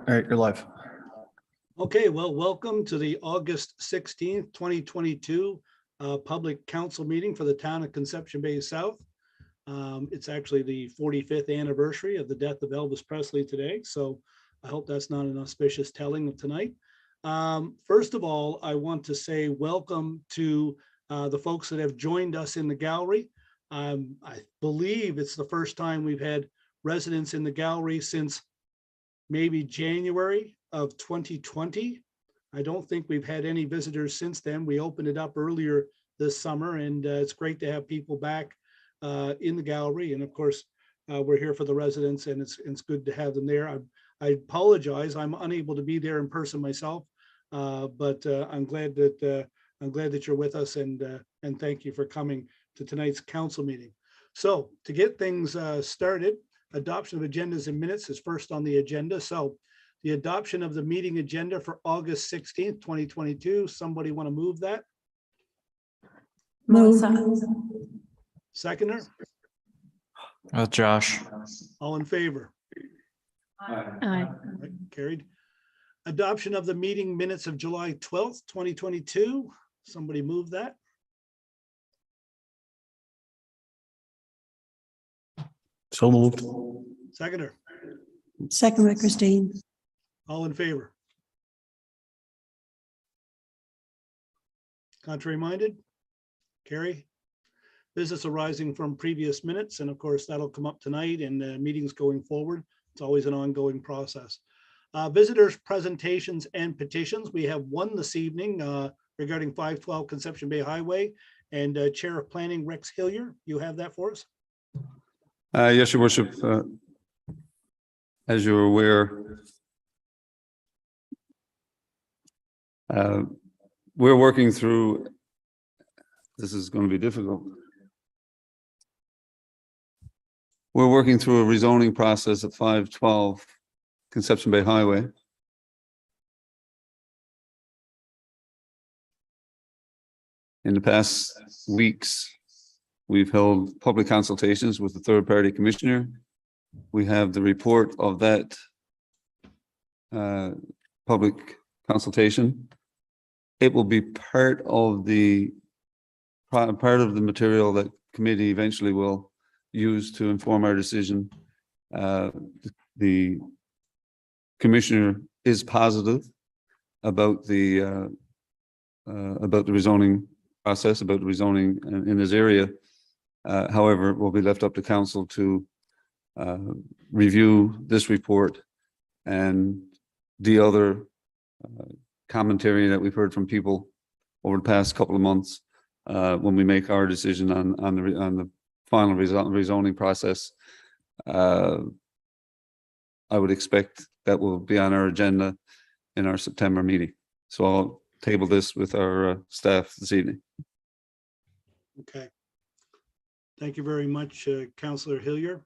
All right, you're live. Okay, well, welcome to the August 16th, 2022 Public Council meeting for the town of Conception Bay South. It's actually the 45th anniversary of the death of Elvis Presley today, so I hope that's not an auspicious telling of tonight. First of all, I want to say welcome to the folks that have joined us in the gallery. I believe it's the first time we've had residents in the gallery since maybe January of 2020. I don't think we've had any visitors since then. We opened it up earlier this summer, and it's great to have people back in the gallery. And of course, we're here for the residents, and it's good to have them there. I apologize, I'm unable to be there in person myself, but I'm glad that you're with us, and thank you for coming to tonight's council meeting. So to get things started, adoption of agendas and minutes is first on the agenda. So the adoption of the meeting agenda for August 16th, 2022. Somebody want to move that? Melissa. Seconder? Josh. All in favor? Aye. Right, carried. Adoption of the meeting minutes of July 12th, 2022. Somebody move that? So moved. Seconder? Second by Christine. All in favor? Contrary minded? Carry. Business arising from previous minutes, and of course that'll come up tonight in meetings going forward. It's always an ongoing process. Visitors, presentations, and petitions. We have one this evening regarding 512 Conception Bay Highway, and Chair of Planning Rex Hillier. You have that for us? Yes, Your Worship. As you're aware, we're working through, this is going to be difficult. We're working through a rezoning process at 512 Conception Bay Highway. In the past weeks, we've held public consultations with the third-party commissioner. We have the report of that public consultation. It will be part of the material that committee eventually will use to inform our decision. The commissioner is positive about the rezoning process, about the rezoning in this area. However, it will be left up to council to review this report and the other commentary that we've heard from people over the past couple of months when we make our decision on the final rezoning process. I would expect that will be on our agenda in our September meeting. So I'll table this with our staff this evening. Okay. Thank you very much, Councillor Hillier.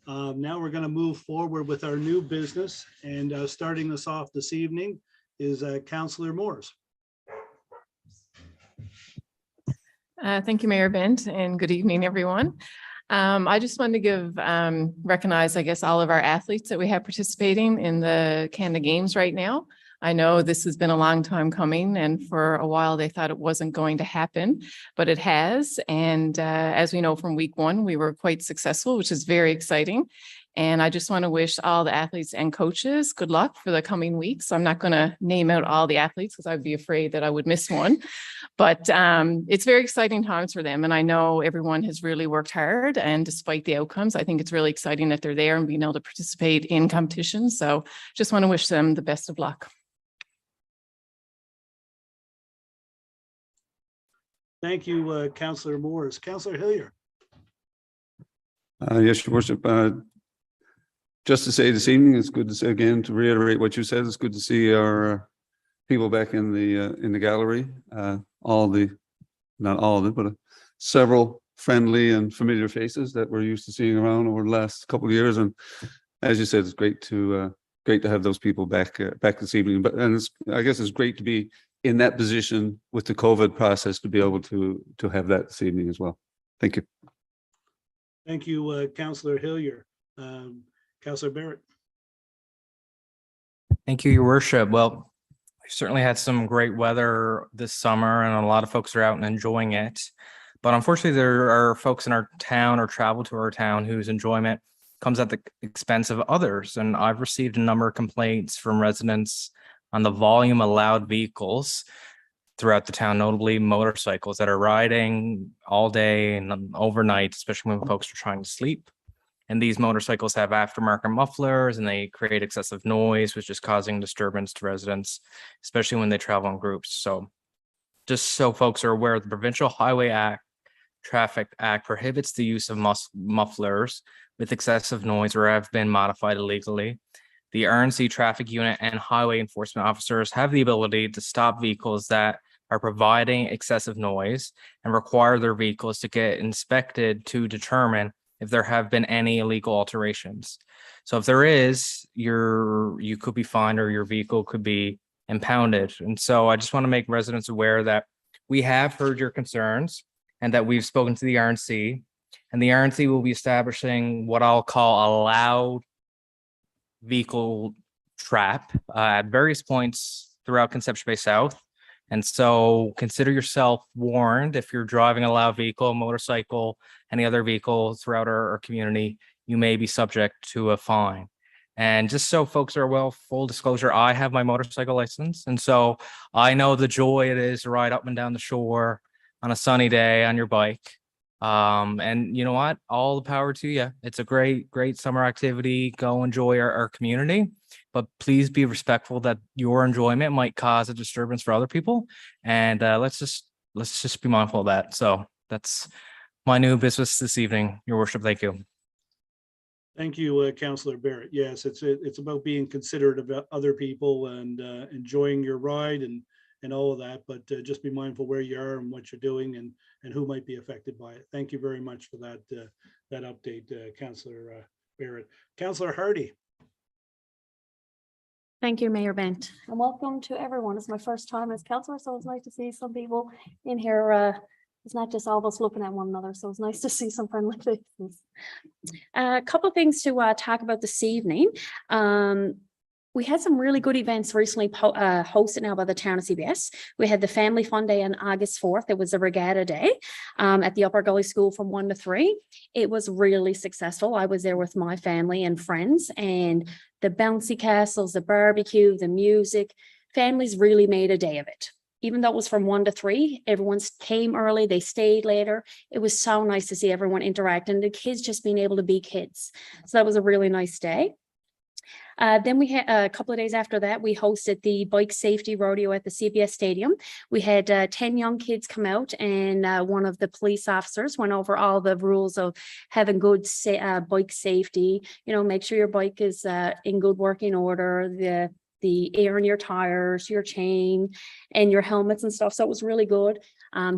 Now we're going to move forward with our new business, and starting us off this evening is Councillor Moores. Thank you, Mayor Bent, and good evening, everyone. I just wanted to recognize, I guess, all of our athletes that we have participating in the Canada Games right now. I know this has been a long time coming, and for a while they thought it wasn't going to happen, but it has. And as we know from week one, we were quite successful, which is very exciting. And I just want to wish all the athletes and coaches good luck for the coming weeks. I'm not going to name out all the athletes because I'd be afraid that I would miss one, but it's very exciting times for them. And I know everyone has really worked hard, and despite the outcomes, I think it's really exciting that they're there and being able to participate in competitions. So just want to wish them the best of luck. Thank you, Councillor Moores. Councillor Hillier. Yes, Your Worship. Just to say this evening, it's good to say again, to reiterate what you said, it's good to see our people back in the gallery. Not all of it, but several friendly and familiar faces that we're used to seeing around over the last couple of years. And as you said, it's great to have those people back this evening. I guess it's great to be in that position with the COVID process to be able to have that this evening as well. Thank you. Thank you, Councillor Hillier. Councillor Barrett. Thank you, Your Worship. Well, we certainly had some great weather this summer and a lot of folks are out and enjoying it. But unfortunately, there are folks in our town or travel to our town whose enjoyment comes at the expense of others. And I've received a number of complaints from residents on the volume of loud vehicles throughout the town, notably motorcycles that are riding all day and overnight, especially when folks are trying to sleep. And these motorcycles have aftermarket mufflers and they create excessive noise, which is causing disturbance to residents, especially when they travel in groups. So just so folks are aware, the Provincial Highway Act, Traffic Act prohibits the use of mufflers with excessive noise or have been modified illegally. The RNC traffic unit and highway enforcement officers have the ability to stop vehicles that are providing excessive noise and require their vehicles to get inspected to determine if there have been any illegal alterations. So if there is, you could be fined or your vehicle could be impounded. And so I just want to make residents aware that we have heard your concerns and that we've spoken to the RNC, and the RNC will be establishing what I'll call a loud vehicle trap at various points throughout Conception Bay South. And so consider yourself warned if you're driving a loud vehicle, a motorcycle, any other vehicle throughout our community, you may be subject to a fine. And just so folks are aware, full disclosure, I have my motorcycle license. And so I know the joy it is to ride up and down the shore on a sunny day on your bike. And you know what? All the power to you. It's a great summer activity. Go enjoy our community, but please be respectful that your enjoyment might cause a disturbance for other people. And let's just be mindful of that. So that's my new business this evening, Your Worship. Thank you. Thank you, Councillor Barrett. Yes, it's about being considerate of other people and enjoying your ride and all of that, but just be mindful where you are and what you're doing and who might be affected by it. Thank you very much for that update, Councillor Barrett. Councillor Hardy. Thank you, Mayor Bent, and welcome to everyone. It's my first time as councillor, so it's nice to see some people in here. It's not just all of us looking at one another, so it's nice to see some friendly faces. A couple of things to talk about this evening. We had some really good events recently hosted now by the town of CBS. We had the Family Fun Day on August 4th. It was a regatta day at the Upper Gully School from 1 to 3. It was really successful. I was there with my family and friends, and the bouncy castles, the barbecue, the music, families really made a day of it. Even though it was from 1 to 3, everyone came early, they stayed later. It was so nice to see everyone interact and the kids just being able to be kids. So that was a really nice day. Then we had a couple of days after that, we hosted the bike safety rodeo at the CBS Stadium. We had 10 young kids come out, and one of the police officers went over all the rules of having good bike safety. You know, make sure your bike is in good working order, the air in your tires, your chain, and your helmets and stuff. So it was really good.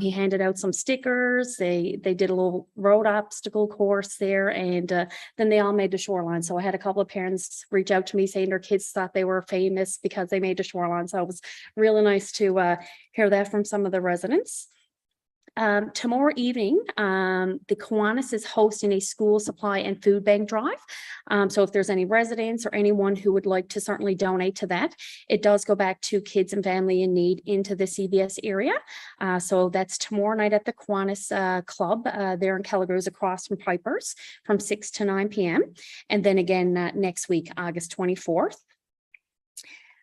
He handed out some stickers. They did a little road obstacle course there, and then they all made the shoreline. So I had a couple of parents reach out to me saying their kids thought they were famous because they made the shoreline. So it was really nice to hear that from some of the residents. Tomorrow evening, the Kiwanis is hosting a school supply and food bank drive. So if there's any residents or anyone who would like to certainly donate to that, it does go back to kids and family in need into the CBS area. So that's tomorrow night at the Kiwanis Club there in Kelligrews across from Piper's from 6 to 9 p.m. And then again next week, August 24th.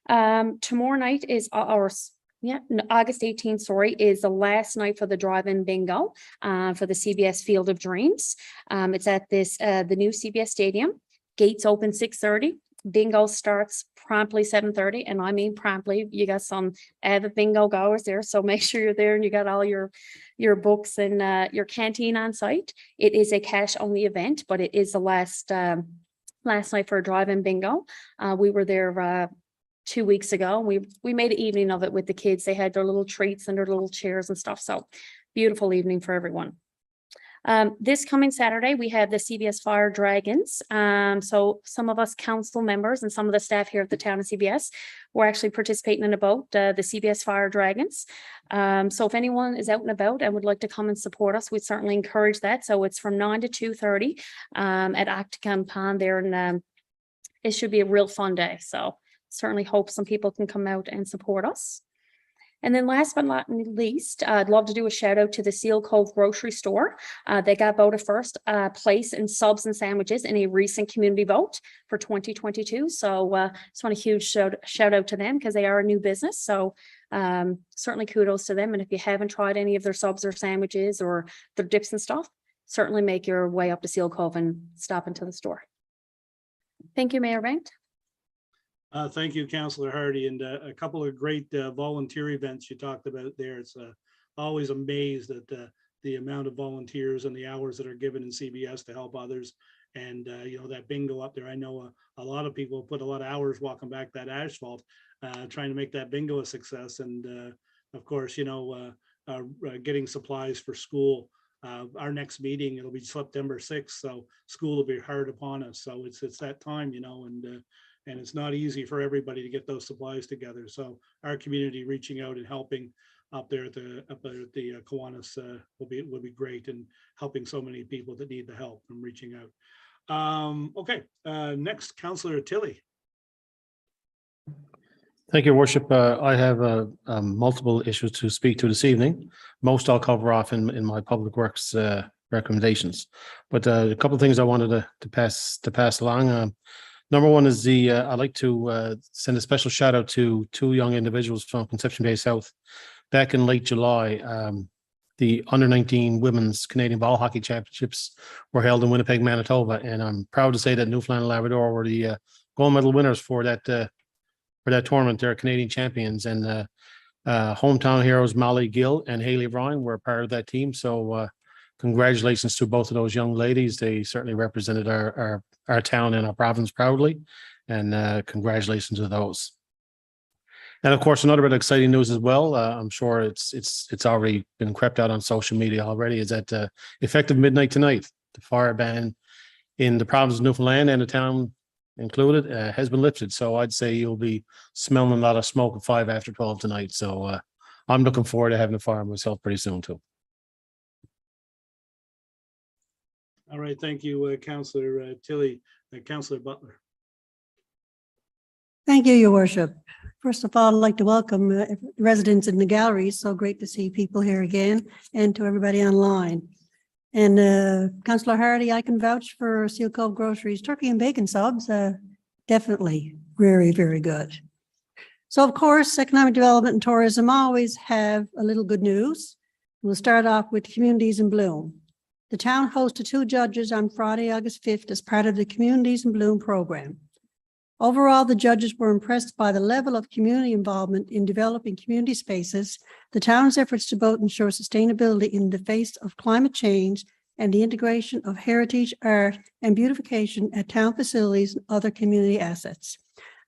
Tomorrow night is August 18th, is the last night for the drive-in bingo for the CBS Field of Dreams. It's at the new CBS Stadium. Gates open 6:30. Bingo starts promptly 7:30, and I mean promptly. You got some avid bingo goers there, so make sure you're there and you got all your books and your canteen on site. It is a cash-only event, but it is the last night for a drive-in bingo. We were there 2 weeks ago. We made an evening of it with the kids. They had their little treats and their little chairs and stuff. So beautiful evening for everyone. This coming Saturday, we have the CBS Fire Dragons. So some of us council members and some of the staff here at the town of CBS were actually participating in a boat, the CBS Fire Dragons. So if anyone is out and about and would like to come and support us, we'd certainly encourage that. So it's from 9 to 2:30 at Octagon Pond there, and it should be a real fun day. So certainly hope some people can come out and support us. And then last but not least, I'd love to do a shout out to the Seal Cove grocery store. They got voted first place in subs and sandwiches in a recent community vote for 2022. So just want a huge shout out to them because they are a new business. So certainly kudos to them. And if you haven't tried any of their subs or sandwiches or their dips and stuff, certainly make your way up to Seal Cove and stop into the store. Thank you, Mayor Bengt. Thank you, Councillor Hardy, and a couple of great volunteer events you talked about there. It's always amazed at the amount of volunteers and the hours that are given in CBS to help others. And you know, that bingo up there, I know a lot of people put a lot of hours walking back that asphalt, trying to make that bingo a success. And of course, you know, getting supplies for school. Our next meeting, it'll be September 6th, so school will be hard upon us. So it's that time, you know, and it's not easy for everybody to get those supplies together. So our community reaching out and helping up there at the Kiwanis will be great, and helping so many people that need the help from reaching out. Okay, next, Councillor Tilley. Thank you, Your Worship. I have multiple issues to speak to this evening. Most I'll cover off in my public works recommendations, but a couple of things I wanted to pass along. Number one is I'd like to send a special shout out to two young individuals from Conception Bay South. Back in late July, the under-19 Women's Canadian Ball Hockey Championships were held in Winnipeg, Manitoba, and I'm proud to say that Newfoundland and Labrador were the gold medal winners for that tournament. They're Canadian champions, and hometown heroes Molly Gill and Haley Ryan were part of that team. So congratulations to both of those young ladies. They certainly represented our town and our province proudly, and congratulations to those. And of course, another bit of exciting news as well. I'm sure it's already been crept out on social media already. Is that effective midnight tonight, the fire ban in the province of Newfoundland and the town included has been lifted. So I'd say you'll be smelling a lot of smoke at 5 after 12 tonight. So I'm looking forward to having a fire myself pretty soon too. All right, thank you, Councillor Tilley. Councillor Butler. Thank you, Your Worship. First of all, I'd like to welcome residents in the gallery. So great to see people here again, and to everybody online. And Councillor Hardy, I can vouch for Seal Cove Groceries turkey and bacon subs. Definitely very, very good. So of course, economic development and tourism always have a little good news. We'll start off with Communities in Bloom. The town hosted 2 judges on Friday, August 5th as part of the Communities in Bloom program. Overall, the judges were impressed by the level of community involvement in developing community spaces, the town's efforts to both ensure sustainability in the face of climate change, and the integration of heritage, art, and beautification at town facilities and other community assets.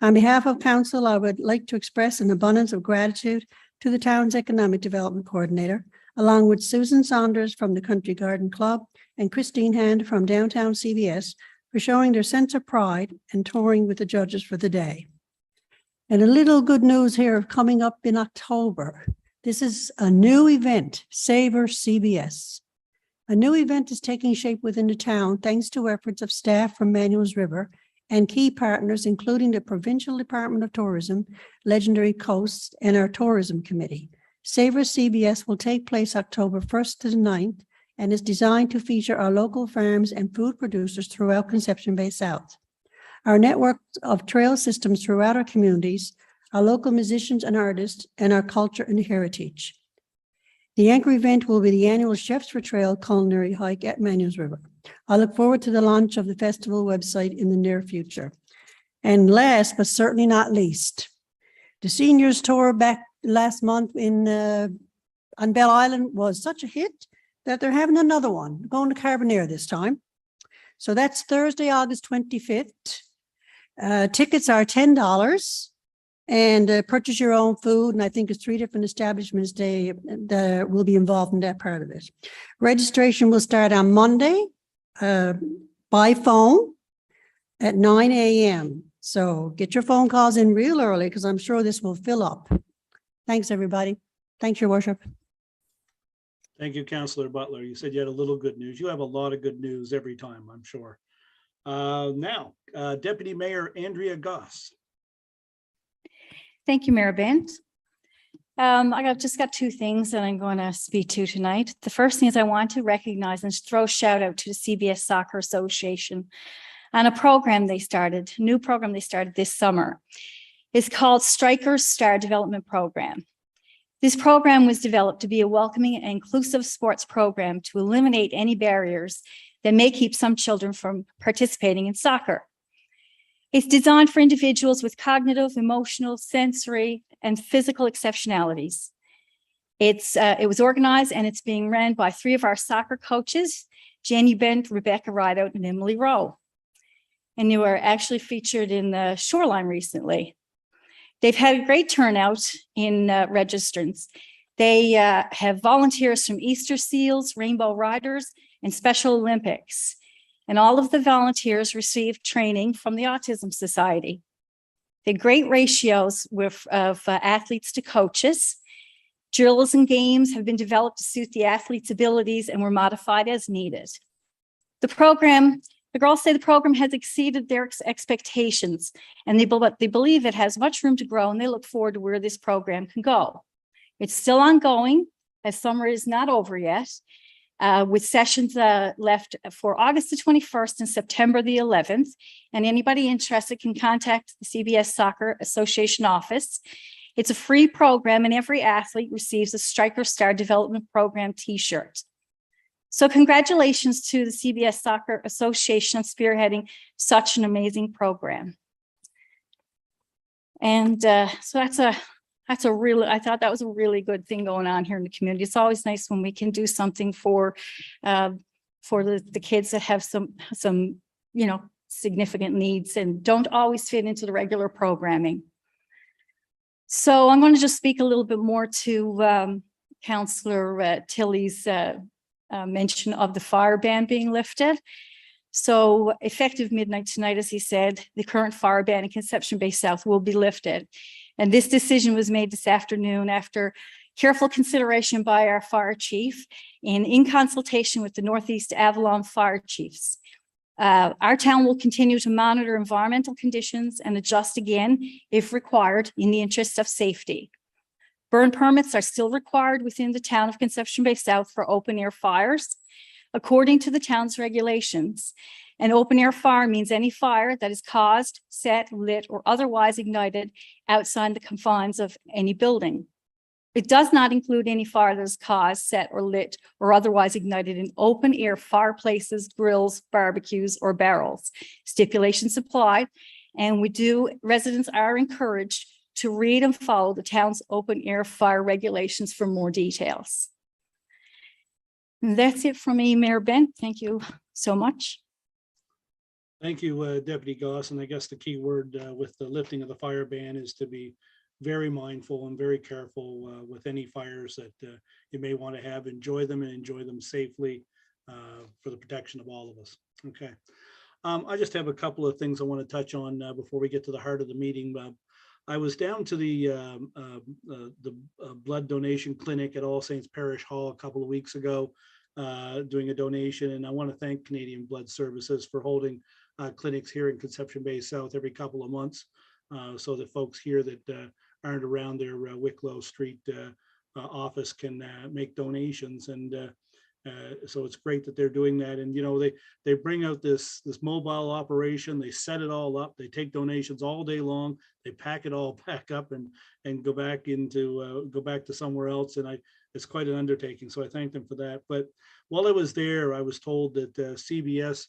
On behalf of council, I would like to express an abundance of gratitude to the town's economic development coordinator, along with Susan Saunders from the Country Garden Club and Christine Hand from downtown CBS, for showing their sense of pride and touring with the judges for the day. And a little good news here coming up in October. This is a new event, Savor CBS. A new event is taking shape within the town thanks to efforts of staff from Manuel's River and key partners, including the Provincial Department of Tourism, Legendary Coasts, and our Tourism Committee. Savor CBS will take place October 1st to the 9th and is designed to feature our local farms and food producers throughout Conception Bay South. Our network of trail systems throughout our communities, our local musicians and artists, and our culture and heritage. The anchor event will be the annual Chefs for Trail culinary hike at Manuel's River. I look forward to the launch of the festival website in the near future. And last, but certainly not least, the seniors tour back last month on Bell Island was such a hit that they're having another one, going to Carbonear this time. So that's Thursday, August 25th. Tickets are $10 and purchase your own food. And I think it's 3 different establishments that will be involved in that part of it. Registration will start on Monday by phone at 9 a.m. So get your phone calls in real early because I'm sure this will fill up. Thanks, everybody. Thanks, Your Worship. Thank you, Councillor Butler. You said you had a little good news. You have a lot of good news every time, I'm sure. Now, Deputy Mayor Andrea Goss. Thank you, Mayor Bent. Just got two things that I'm going to speak to tonight. The first thing is I want to recognize and throw a shout out to the CBS Soccer Association on a program they started, a new program they started this summer. It's called Strikers Star Development Program. This program was developed to be a welcoming and inclusive sports program to eliminate any barriers that may keep some children from participating in soccer. It's designed for individuals with cognitive, emotional, sensory, and physical exceptionalities. It was organized and it's being ran by three of our soccer coaches, Jenny Bent, Rebecca Rideout, and Emily Rowe. And they were actually featured in the Shoreline recently. They've had a great turnout in registrants. They have volunteers from Easter Seals, Rainbow Riders, and Special Olympics. And all of the volunteers received training from the Autism Society. The great ratios of athletes to coaches. Drills and games have been developed to suit the athletes' abilities and were modified as needed. The girls say the program has exceeded their expectations, and they believe it has much room to grow, and they look forward to where this program can go. It's still ongoing, as summer is not over yet, with sessions left for August the 21st and September the 11th. And anybody interested can contact the CBS Soccer Association office. It's a free program, and every athlete receives a Striker Star Development Program t-shirt. So congratulations to the CBS Soccer Association on spearheading such an amazing program. And so I thought that was a really good thing going on here in the community. It's always nice when we can do something for the kids that have some significant needs and don't always fit into the regular programming. So I'm going to just speak a little bit more to Councillor Tilley's mention of the fire ban being lifted. So effective midnight tonight, as he said, the current fire ban in Conception Bay South will be lifted. And this decision was made this afternoon after careful consideration by our fire chief and in consultation with the Northeast Avalon fire chiefs. Our town will continue to monitor environmental conditions and adjust again if required in the interest of safety. Burn permits are still required within the town of Conception Bay South for open air fires, according to the town's regulations. An open air fire means any fire that is caused, set, lit, or otherwise ignited outside the confines of any building. It does not include any fire that is caused, set, or lit, or otherwise ignited in open air fireplaces, grills, barbecues, or barrels. Stipulations apply, and residents are encouraged to read and follow the town's open air fire regulations for more details. And that's it from me, Mayor Bent. Thank you so much. Thank you, Deputy Goss. And I guess the key word with the lifting of the fire ban is to be very mindful and very careful with any fires that you may want to have. Enjoy them and enjoy them safely for the protection of all of us. Okay. I just have a couple of things I want to touch on before we get to the heart of the meeting. I was down to the blood donation clinic at All Saints Parish Hall a couple of weeks ago, doing a donation. And I want to thank Canadian Blood Services for holding clinics here in Conception Bay South every couple of months, so that folks here that aren't around their Wicklow Street office can make donations. And so it's great that they're doing that. And they bring out this mobile operation. They set it all up. They take donations all day long. They pack it all back up and go back to somewhere else. And it's quite an undertaking. So I thank them for that. But while I was there, I was told that CBS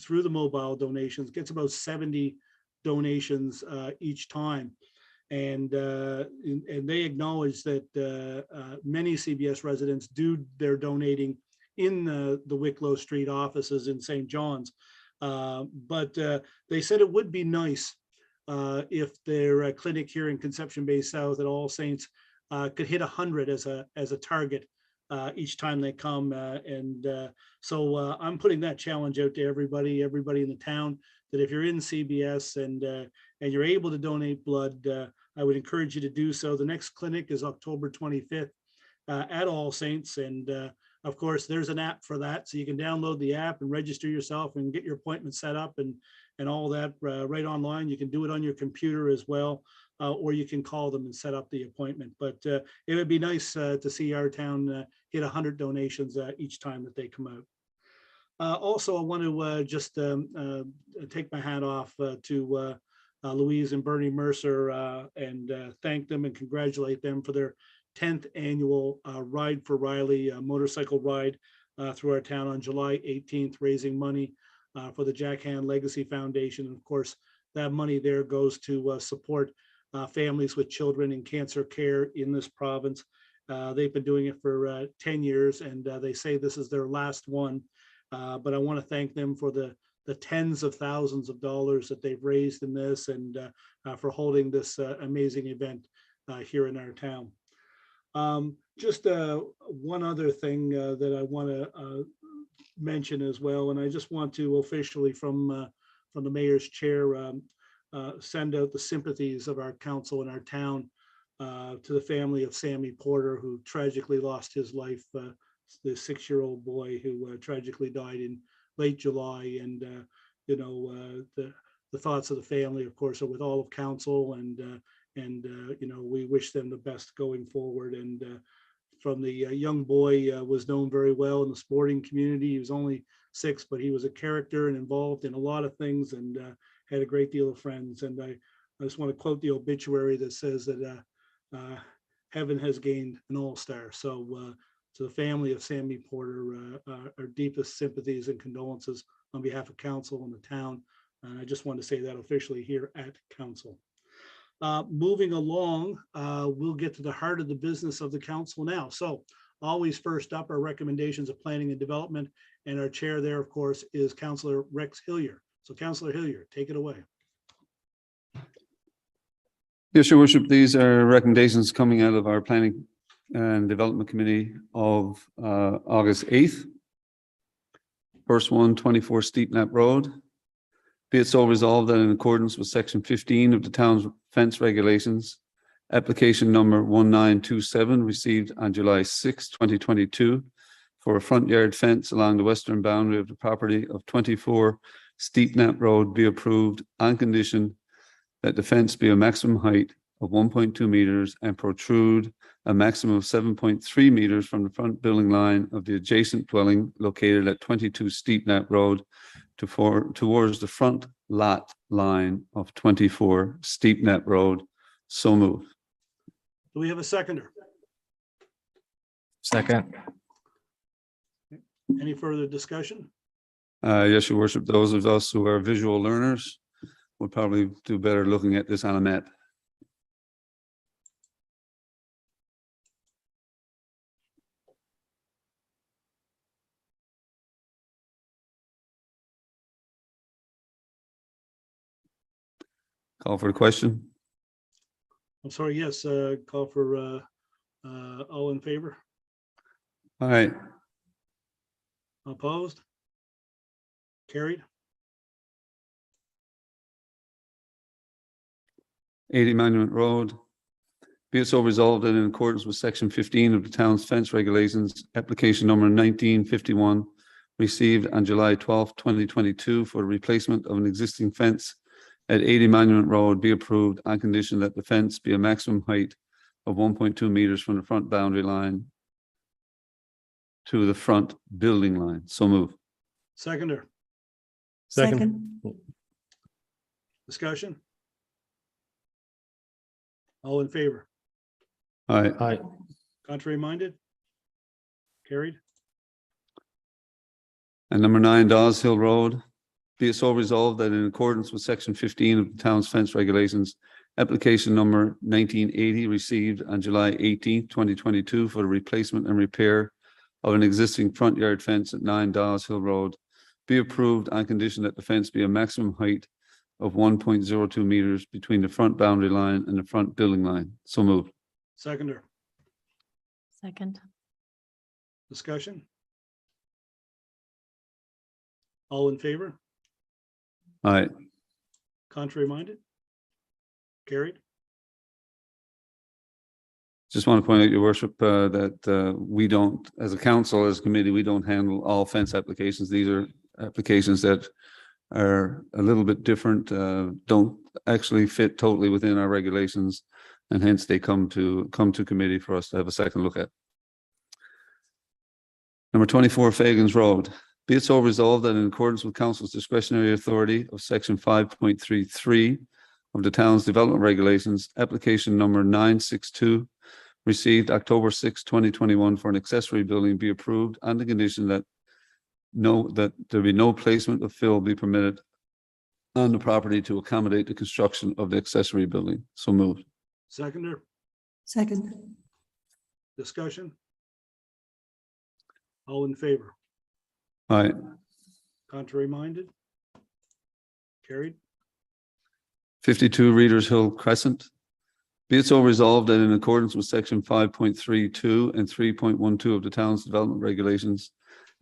through the mobile donations gets about 70 donations each time. And they acknowledge that many CBS residents do their donating in the Wicklow Street offices in St. John's. But they said it would be nice if their clinic here in Conception Bay South at All Saints could hit 100 as a target each time they come. So I'm putting that challenge out to everybody in the town, that if you're in CBS and you're able to donate blood, I would encourage you to do so. The next clinic is October 25th at All Saints. And of course, there's an app for that. So you can download the app and register yourself and get your appointment set up and all that right online. You can do it on your computer as well. or you can call them and set up the appointment. But it would be nice to see our town hit 100 donations each time that they come out. Also, I want to just take my hat off to Louise and Bernie Mercer and thank them and congratulate them for their 10th annual Ride for Riley motorcycle ride through our town on July 18th, raising money for the Jack Hand Legacy Foundation. And of course, that money there goes to support families with children in cancer care in this province. They've been doing it for 10 years and they say this is their last one. But I want to thank them for the tens of thousands of dollars that they've raised in this and for holding this amazing event here in our town. Just one other thing that I want to mention as well, and I just want to officially from the mayor's chair send out the sympathies of our council and our town to the family of Sammy Porter, who tragically lost his life, the 6-year-old boy who tragically died in late July. And you know, the thoughts of the family, of course, are with all of council, and you know, we wish them the best going forward. And from the young boy was known very well in the sporting community. He was only 6, but he was a character and involved in a lot of things, and had a great deal of friends. And I just want to quote the obituary that says that heaven has gained an all-star. So to the family of Sammy Porter, our deepest sympathies and condolences on behalf of council and the town. And I just want to say that officially here at council. Moving along, we'll get to the heart of the business of the council now. So always first up are recommendations of planning and development. And our chair there, of course, is Councillor Rex Hillier. So Councillor Hillier, take it away. Yes, Your Worship, these are recommendations coming out of our Planning and Development Committee of August 8th. First one, 24 Steep Nap Road. Be it so resolved that in accordance with section 15 of the town's fence regulations, application number 1927 received on July 6, 2022 for a front yard fence along the western boundary of the property of 24 Steep Nap Road be approved on condition that the fence be a maximum height of 1.2 meters and protrude a maximum of 7.3 meters from the front building line of the adjacent dwelling located at 22 Steep Nap Road towards the front lot line of 24 Steep Nap Road. So moved. Do we have a seconder? Second. Any further discussion? Yes, Your Worship, those of us who are visual learners would probably do better looking at this on a map. Call for the question. I'm sorry, yes, call for all in favor, All right, opposed? Carried. 80 Monument Road. Be it so resolved that in accordance with section 15 of the town's fence regulations, application number 1951 received on July 12, 2022 for the replacement of an existing fence at 80 Monument Road be approved on condition that the fence be a maximum height of 1.2 meters from the front boundary line to the front building line. So move. Seconder, Second. discussion? All in favor, All right, Aye. contrary minded? Carried. and number 9, Dawes Hill Road. Be it so resolved that in accordance with section 15 of the town's fence regulations, application number 1980 received on July 18, 2022 for the replacement and repair of an existing front yard fence at 9 Dawes Hill Road be approved on condition that the fence be a maximum height of 1.02 meters between the front boundary line and the front building line. So moved. Seconder, Second. discussion? All in favor, All right, contrary minded? Carried. just want to point out, Your Worship, that we don't, as a council, as a committee, we don't handle all fence applications. These are applications that are a little bit different, don't actually fit totally within our regulations, and hence they come to committee for us to have a second look at. Number 24, Fagans Road. Be it so resolved that in accordance with council's discretionary authority of section 5.33 of the town's development regulations, application number 962 received October 6, 2021 for an accessory building be approved on the condition that there be no placement of fill be permitted on the property to accommodate the construction of the accessory building. So moved. Seconder, Second. discussion? All in favor? Aye. Contrary minded? Carried. 52 Readers Hill Crescent. Be it so resolved that in accordance with section 5.32 and 3.12 of the town's development regulations,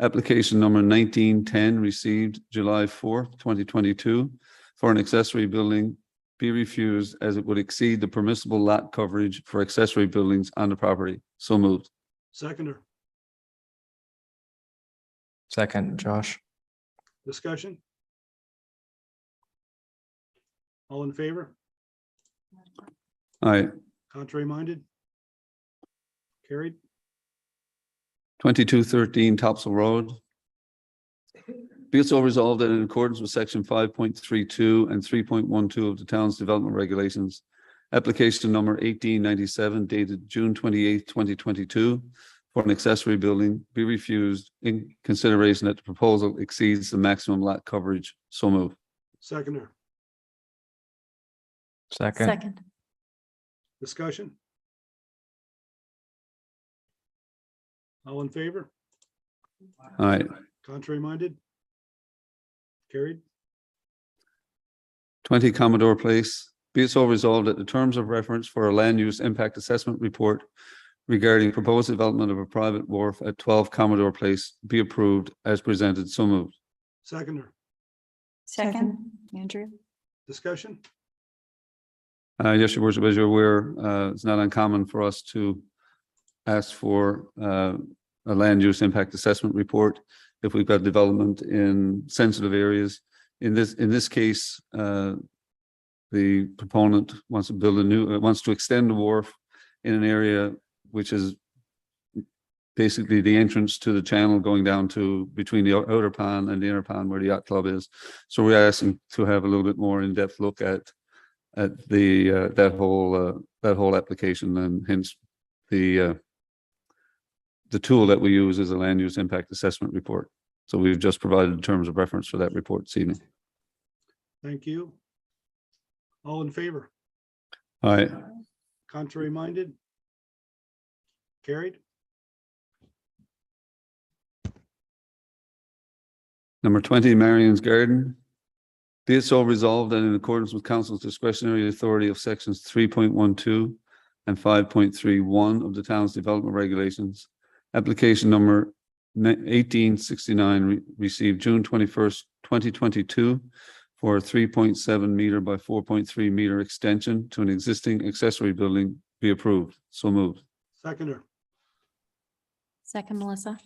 application number 1910 received July 4th, 2022 for an accessory building be refused as it would exceed the permissible lot coverage for accessory buildings on the property. So moved. Seconder, Second, Josh. discussion? All in favor? Aye. Contrary minded? Carried. 2213 Topsail Road. Be it so resolved that in accordance with section 5.32 and 3.12 of the town's development regulations, application number 1897 dated June 28, 2022 for an accessory building be refused in consideration that the proposal exceeds the maximum lot coverage. So moved. Seconder, Second. discussion? All in favor? Aye. Contrary minded? Carried. 20 Commodore Place. Be it so resolved that the terms of reference for a land use impact assessment report regarding proposed development of a private wharf at 12 Commodore Place be approved as presented. So moved. Seconder, Second, Andrew. discussion? Yes, Your Worship, as you're aware, it's not uncommon for us to ask for a land use impact assessment report if we've got development in sensitive areas. In this case, the proponent wants to build wants to extend the wharf in an area which is basically the entrance to the channel going down to between the outer pond and the inner pond where the yacht club is. So we're asking to have a little bit more in-depth look at the that whole application, and hence the tool that we use is a land use impact assessment report. So we've just provided the terms of reference for that report this evening. Thank you. All in favor? Aye. Contrary minded? Carried. Number 20, Marion's Garden. Be it so resolved that in accordance with council's discretionary authority of sections 3.12 and 5.31 of the town's development regulations, application number 1869 received June 21st, 2022 for a 3.7 meter by 4.3 meter extension to an existing accessory building be approved. So moved. Seconder, Second, Melissa.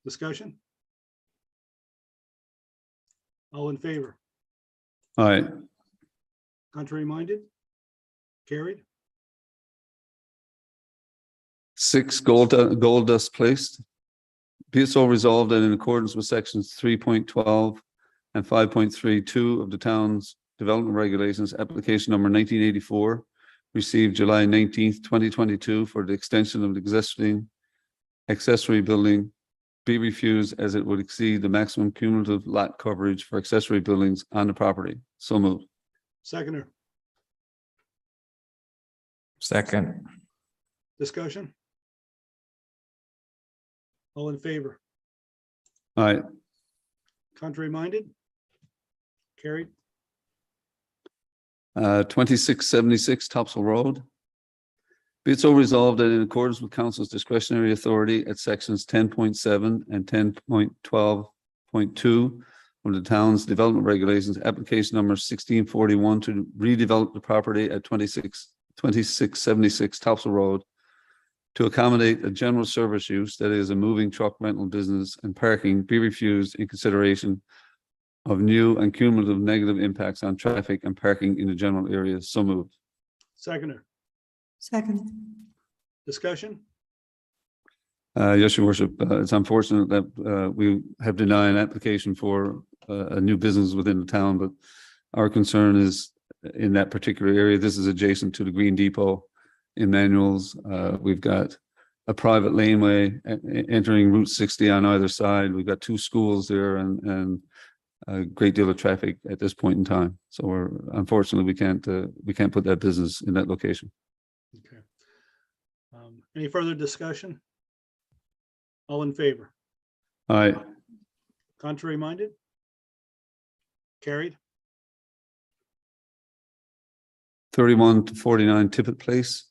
discussion? All in favor? Aye. Contrary minded? Carried. 6 Gold Dust Place. Be it so resolved that in accordance with sections 3.12 and 5.32 of the town's development regulations, application number 1984 received July 19th, 2022 for the extension of the existing accessory building be refused as it would exceed the maximum cumulative lot coverage for accessory buildings on the property. So moved. Seconder, Second. discussion? All in favor? Aye. Contrary minded? Carried. 2676 Topsail Road. Be it so resolved that in accordance with council's discretionary authority at sections 10.7 and 10.12.2 of the town's development regulations, application number 1641 to redevelop the property at 2676 Topsail Road to accommodate a general service use, that is a moving truck rental business and parking, be refused in consideration of new and cumulative negative impacts on traffic and parking in the general areas. So moved. Seconder, Second. discussion? Yes, your worship, it's unfortunate that we have denied an application for a new business within the town, but our concern is in that particular area. This is adjacent to the Green Depot in Manuel's. We've got a private laneway entering Route 60 on either side. We've got two schools there and a great deal of traffic at this point in time. So unfortunately, we can't put that business in that location. Okay. Any further discussion? All in favor? Aye. Contrary minded? Carried. 31 to 49 Tippett Place.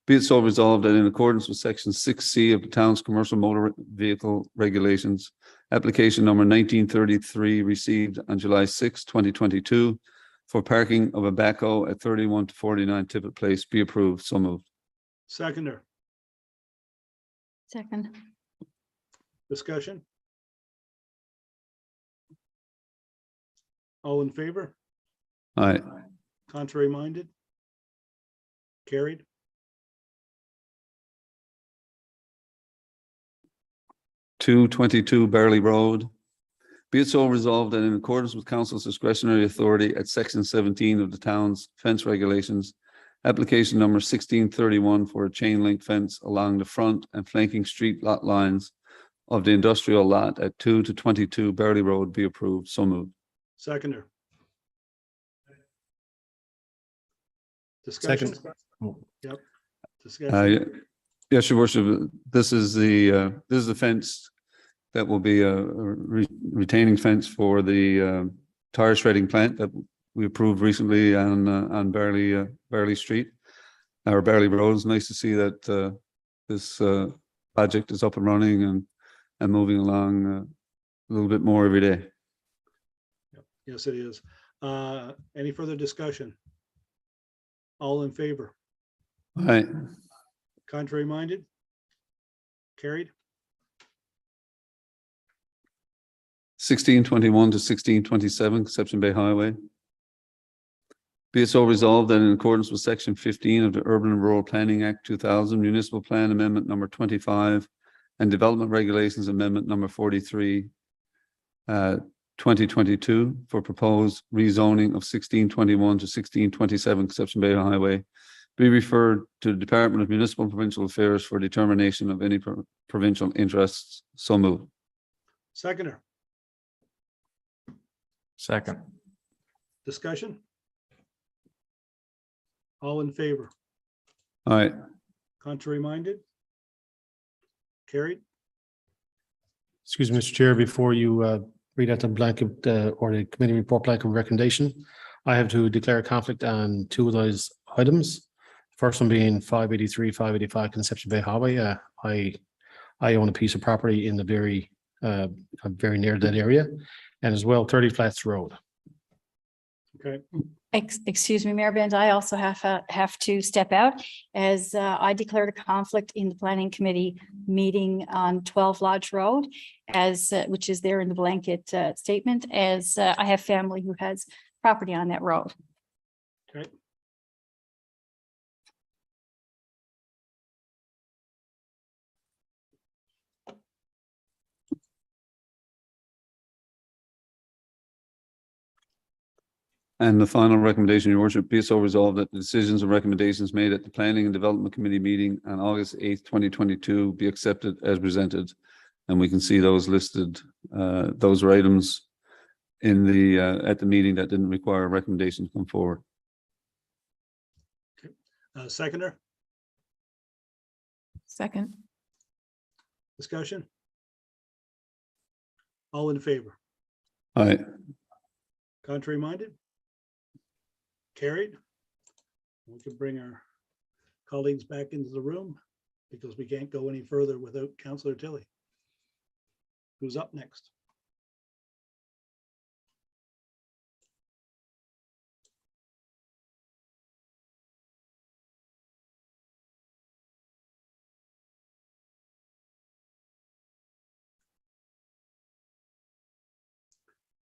Be it so resolved that in accordance with section 6C of the town's commercial motor vehicle regulations, application number 1933 received on July 6, 2022 for parking of a backhoe at 31 to 49 Tippett Place be approved. So moved. Seconder, Second. discussion? All in favor? Aye. Contrary minded? Carried. 222 Barley Road. Be it so resolved that in accordance with council's discretionary authority at section 17 of the town's fence regulations, application number 1631 for a chain link fence along the front and flanking street lot lines of the industrial lot at 2 to 22 Barley Road be approved. So moved. Seconder. Discussion? Second. Yep. Discussion. Yes, your worship, this is the fence that will be a retaining fence for the tire shredding plant that we approved recently on Barley Street or Barley Road. It's nice to see that this project is up and running and moving along a little bit more every day. Yes, it is. Any further discussion? All in favor? Aye. Contrary minded? Carried. 1621 to 1627 Conception Bay Highway. Be it so resolved that in accordance with section 15 of the Urban and Rural Planning Act 2000, Municipal Plan Amendment number 25 and Development Regulations Amendment number 43, 2022 for proposed rezoning of 1621 to 1627 Conception Bay Highway be referred to the Department of Municipal and Provincial Affairs for determination of any provincial interests. So moved. Seconder, Second. discussion? All in favor? Aye. Contrary minded? Carried. Excuse me, Mr. Chair, before you read out the blanket or the committee report blanket recommendation, I have to declare a conflict on two of those items. First one being 583, 585 Conception Bay Highway. I own a piece of property in the very near that area, and as well 30 Flats Road. Okay. Excuse me, Mayor Bent, I also have to step out as I declared a conflict in the planning committee meeting on 12 Lodge Road, which is there in the blanket statement, as I have family who has property on that road. Okay. And the final recommendation, your worship, be it so resolved that the decisions and recommendations made at the Planning and Development Committee meeting on August 8th, 2022 be accepted as presented. And we can see those listed, those are items in the at the meeting that didn't require a recommendation to come forward. Seconder, Second. discussion? All in favor? Aye. Contrary minded? Carried. We can bring our colleagues back into the room because we can't go any further without Councillor Tilley. Who's up next?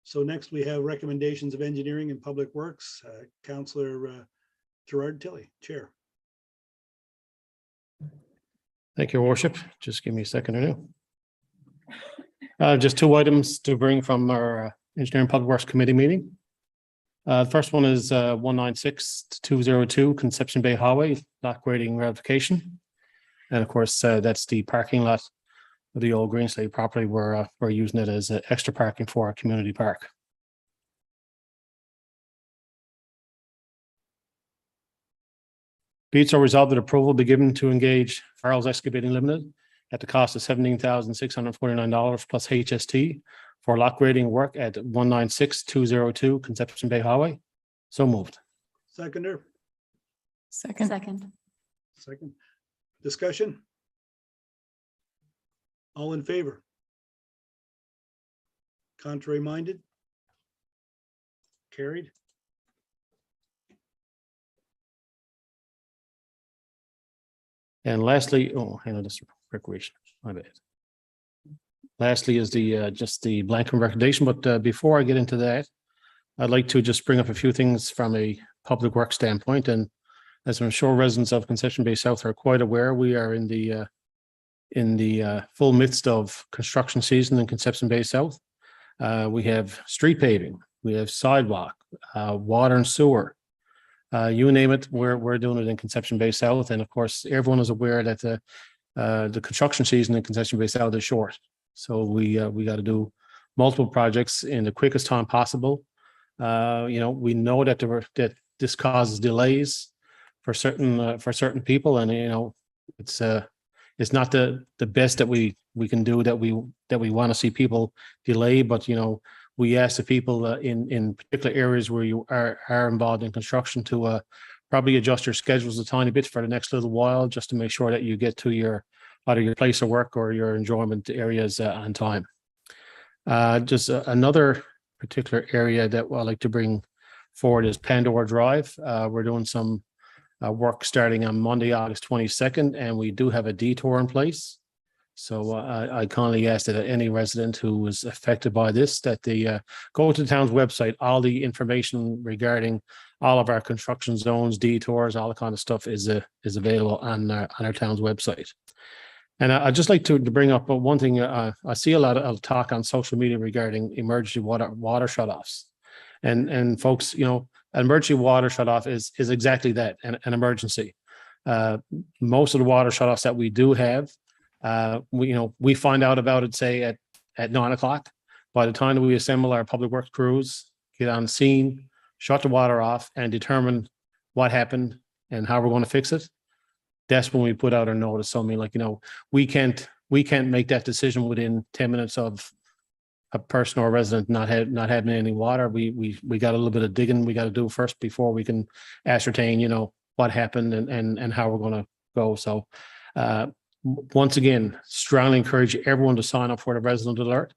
So next we have recommendations of engineering and public works. Councillor Gerard Tilley, Chair. Thank you, Your Worship. Just give me a second or two. Just two items to bring from our Engineering and Public Works Committee meeting. The first one is 196-202 Conception Bay Highway lot grading ratification. And of course, that's the parking lot of the old Green Slate property. We're using it as extra parking for our community park. Be it so resolved that approval be given to engage Farrell's Excavating Limited at the cost of $17,649 plus HST for lot grading work at 196-202 Conception Bay Highway. So moved. Seconder, Second. second. Discussion? All in favor? Contrary minded? Carried. And lastly, hang on, this recreation, my bad. Lastly is the just the blanket recommendation, but before I get into that, I'd like to just bring up a few things from a public works standpoint. And as I'm sure residents of Conception Bay South are quite aware, we are in the full midst of construction season in Conception Bay South. We have street paving, we have sidewalk, water and sewer. You name it, we're doing it in Conception Bay South. And of course, everyone is aware that the construction season in Conception Bay South is short. So we got to do multiple projects in the quickest time possible. We know that this causes delays for certain people, and it's not the best that we can do, that we want to see people delay, but we ask the people in particular areas where you are involved in construction to probably adjust your schedules a tiny bit for the next little while, just to make sure that you get to either your place of work or your enjoyment areas on time. Just another particular area that I like to bring forward is Pandora Drive. We're doing some work starting on Monday, August 22nd, and we do have a detour in place. So I kindly ask that any resident who is affected by this, that they go to the town's website. All the information regarding all of our construction zones, detours, all the kind of stuff is available on our town's website. And I'd just like to bring up one thing. I see a lot of talk on social media regarding emergency water shutoffs, and folks, an emergency water shutoff is exactly that, an emergency. Most of the water shutoffs that we do have, we find out about it, say at 9 o'clock. By the time that we assemble our public works crews, get on scene, shut the water off, and determine what happened and how we're going to fix it, that's when we put out our notice. So I mean, we can't make that decision within 10 minutes of a person or a resident not having any water. We got a little bit of digging we got to do first before we can ascertain, what happened and how we're going to go. So once again, strongly encourage everyone to sign up for the resident alert,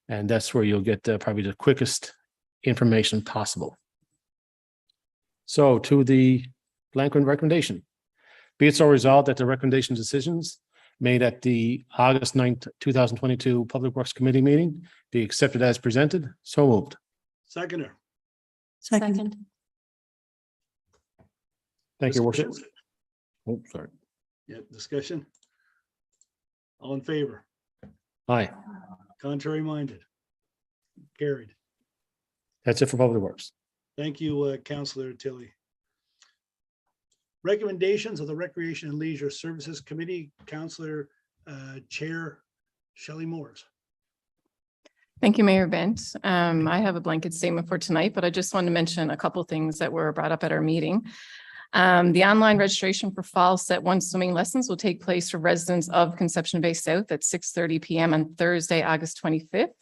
and that's where you'll get probably the quickest information possible. So to the blanket recommendation. Be it so resolved that the recommendation decisions made at the August 9th, 2022 Public Works Committee meeting be accepted as presented. So moved. Seconder. Second. Thank you, Your Worship. Discussion? Oh, sorry. Yeah, discussion. All in favor? Aye. Contrary minded? Carried. That's it for Public Works. Thank you, Councillor Tilley. Recommendations of the Recreation and Leisure Services Committee, Councillor Chair Shelley Moores. Thank you, Mayor Bent. I have a blanket statement for tonight, but I just want to mention a couple of things that were brought up at our meeting. The online registration for fall set 1 swimming lessons will take place for residents of Conception Bay South at 6:30 p.m. on Thursday, August 25th.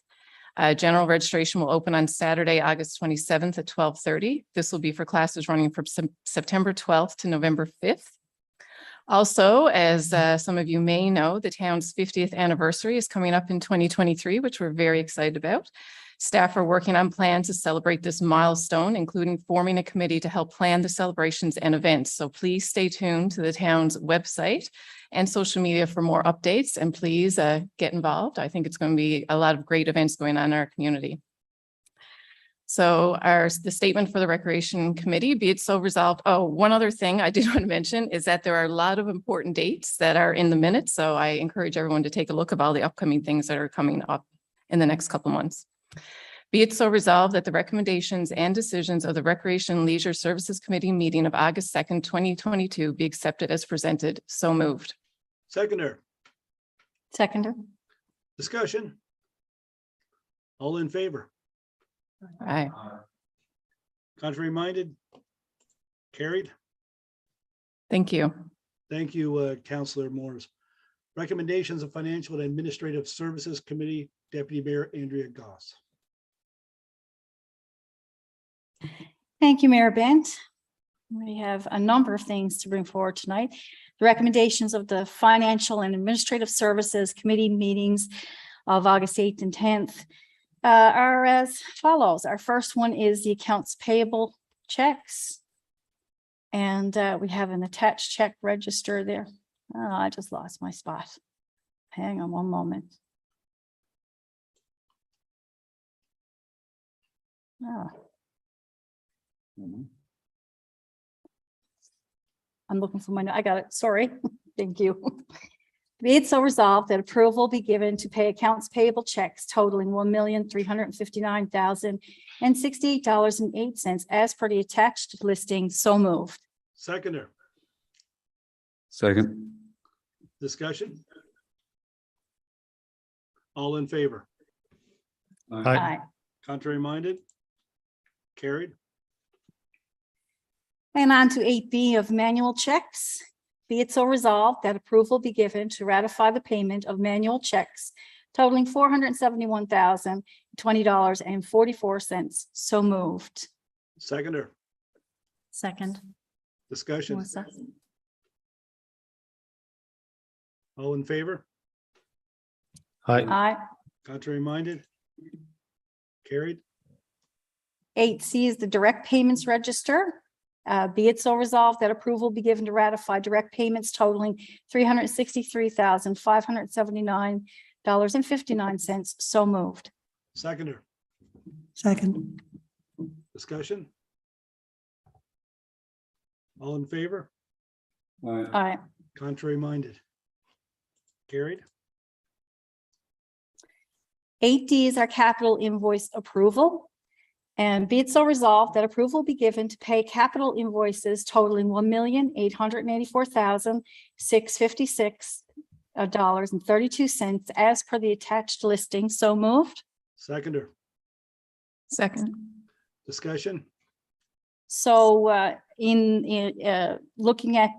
General registration will open on Saturday, August 27th at 12:30. This will be for classes running from September 12th to November 5th. Also, as some of you may know, the town's 50th anniversary is coming up in 2023, which we're very excited about. Staff are working on plans to celebrate this milestone, including forming a committee to help plan the celebrations and events. So please stay tuned to the town's website and social media for more updates, and please get involved. I think it's going to be a lot of great events going on in our community. So the statement for the Recreation Committee, be it so resolved. Oh, one other thing I did want to mention is that there are a lot of important dates that are in the minutes. So I encourage everyone to take a look at all the upcoming things that are coming up in the next couple months. Be it so resolved that the recommendations and decisions of the Recreation and Leisure Services Committee meeting of August 2nd, 2022 be accepted as presented. So moved. Seconder, Seconder. discussion. All in favor? Aye. Contrary minded? Carried. Thank you. Thank you, Councillor Moores. Recommendations of Financial and Administrative Services Committee, Deputy Mayor Andrea Goss. Thank you, Mayor Bent. We have a number of things to bring forward tonight. The recommendations of the Financial and Administrative Services Committee meetings of August 8th and 10th are as follows. Our first one is the accounts payable checks. And we have an attached check register there. Oh, I just lost my spot. Hang on one moment. Oh. I'm looking for I got it. Sorry. Thank you. Be it so resolved that approval be given to pay accounts payable checks totaling $1,359,068.08 as per the attached listing. So moved. Seconder, Second. discussion. All in favor? Aye. Contrary minded? Carried. And on to 8B of manual checks. Be it so resolved that approval be given to ratify the payment of manual checks totaling $471,020.44. So moved. Seconder, Second. discussion. Melissa. All in favor? Aye. Aye. Contrary minded? Carried. 8C is the direct payments register. Be it so resolved that approval be given to ratify direct payments totaling $363,579.59. So moved. Seconder, Second. discussion. All in favor? Aye. Contrary minded? Carried. 8D is our capital invoice approval. And be it so resolved that approval be given to pay capital invoices totaling $1,884,656.32 as per the attached listing. So moved. Seconder, Second. discussion. So looking at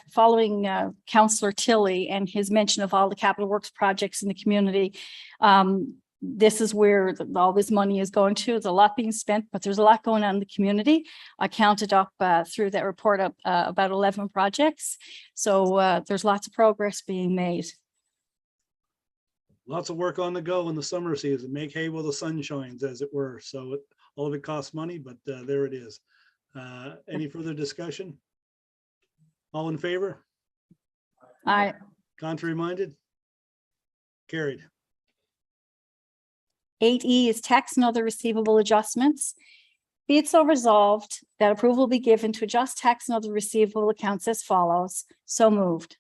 following Councillor Tilley and his mention of all the capital works projects in the community, this is where all this money is going to. There's a lot being spent, but there's a lot going on in the community. I counted up through that report up about 11 projects. So there's lots of progress being made. Lots of work on the go in the summer season. Make hay while the sun shines, as it were. So all of it costs money, but there it is. Any further discussion? All in favor? Aye. Contrary minded? Carried. 8E is tax and other receivable adjustments. Be it so resolved that approval be given to adjust tax and other receivable accounts as follows. So moved.